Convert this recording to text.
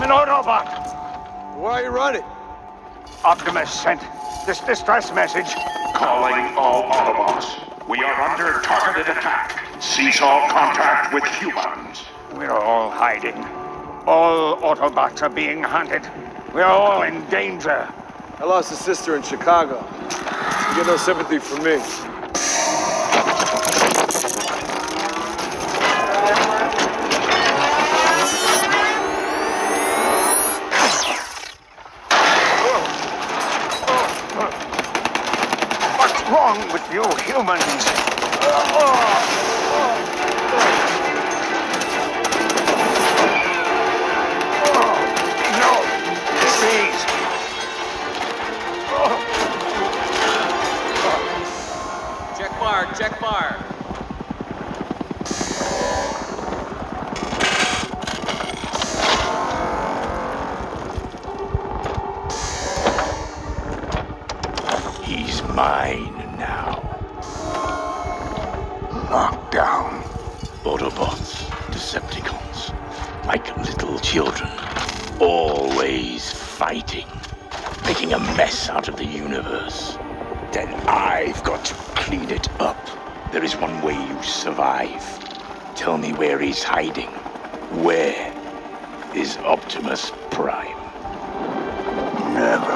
I'm an Autobot. Why are you running? Optimus sent this distress message. Calling all Autobots. We are under targeted attack. Cease all contact with humans. We're all hiding. All Autobots are being hunted. We're all in danger. I lost a sister in Chicago. You get no sympathy from me. What's wrong with you humans? No! Please! Check fire. He's mine now. Lockdown. Autobots, Decepticons, like little children, always fighting, making a mess out of the universe. Then I've got to clean it up. There is one way you survive. Tell me where he's hiding. Where is Optimus Prime? Never.